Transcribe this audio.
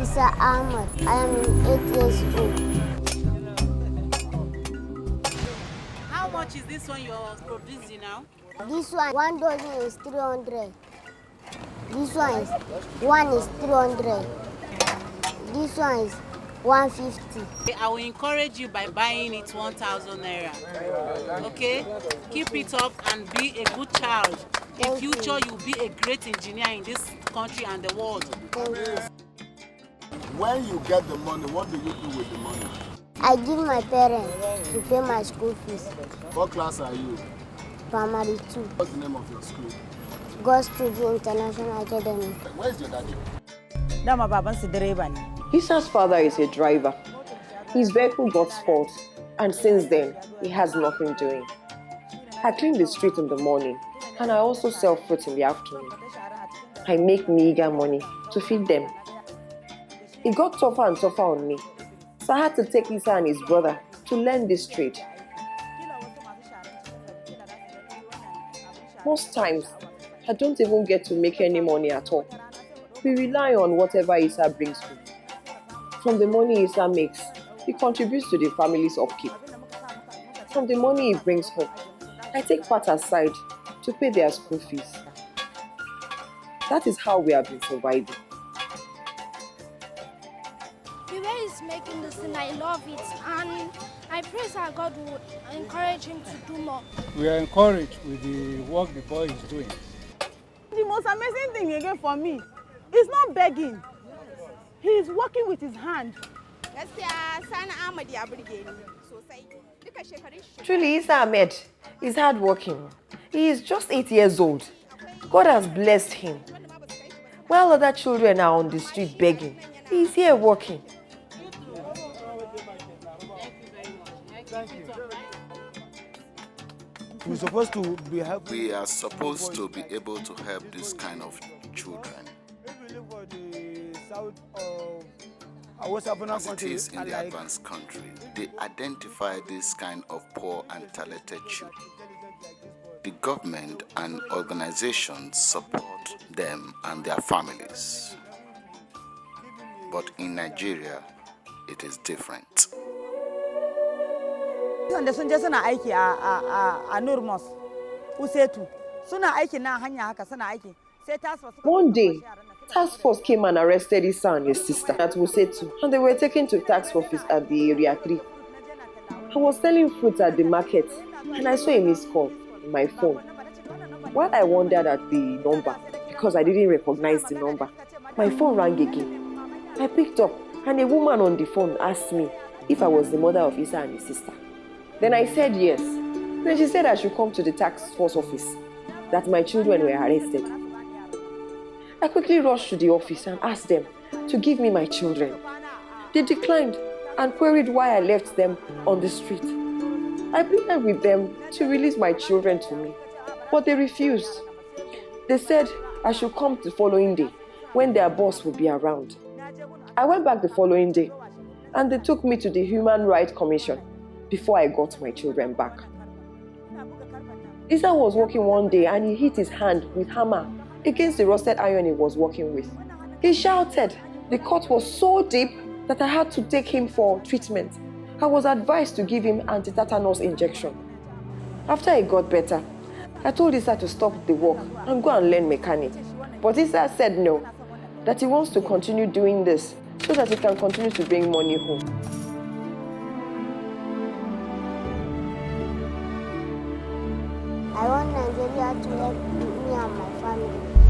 Issa Ahmed. I am 8 years old. How much is this one you're producing now? This one dozen is 300. This one is 300. This one is 150. I will encourage you by buying it 1,000 naira. Okay? Keep it up and be a good child. In future, you'll be a great engineer in this country and the world. Thank you. When you get the money, what do you do with the money? I give my parents to pay my school fees. What class are you? Primary 2. What's the name of your school? Goes to the International Academy. Where is your daddy? Issa's father is a driver. His vehicle got spoiled, and since then, he has nothing doing. I clean the street in the morning, and I also sell fruit in the afternoon. I make meager money to feed them. It got tougher and tougher on me, so I had to take Issa and his brother to learn this trade. Most times, I don't even get to make any money at all. We rely on whatever Issa brings home. From the money Issa makes, he contributes to the family's upkeep. From the money he brings home, I take part aside to pay their school fees. That is how we have been surviving. The way he's making this thing, I love it, and I pray that God would encourage him to do more. We are encouraged with the work the boy is doing. The most amazing thing again for me is not begging. He is working with his hand. Truly, Issa Ahmed is hardworking. He is just 8 years old. God has blessed him. While other children are on the street begging, he is here working. We're supposed to be helping. We are supposed to be able to help this kind of children. As it is in the advanced country, they identify this kind of poor and talented children. The government and organizations support them and their families. But in Nigeria, it is different. Suna aiki a Nurmos, Usetu. Suna aiki na hanya haka suna aiki. One day, task force came and arrested Issa and his sister at Wusetu, and they were taken to tax office at the area 3. I was selling fruit at the market, and I saw a missed call on my phone. While I wondered at the number, because I didn't recognize the number, my phone rang again. I picked up, and a woman on the phone asked me if I was the mother of Issa and his sister. Then I said yes. Then she said I should come to the tax force office, that my children were arrested. I quickly rushed to the office and asked them to give me my children. They declined and queried why I left them on the street. I pleaded with them to release my children to me, but they refused. They said I should come the following day when their boss would be around. I went back the following day and they took me to the Human Rights Commission before I got my children back. Issa was working one day and he hit his hand with hammer against the rusted iron he was working with. He shouted. The cut was so deep that I had to take him for treatment. I was advised to give him anti-tetanus injection. After he got better, I told Issa to stop the work and go and learn mechanic. But Issa said no, that he wants to continue doing this so that he can continue to bring money home. I want Nigeria to help me and my family.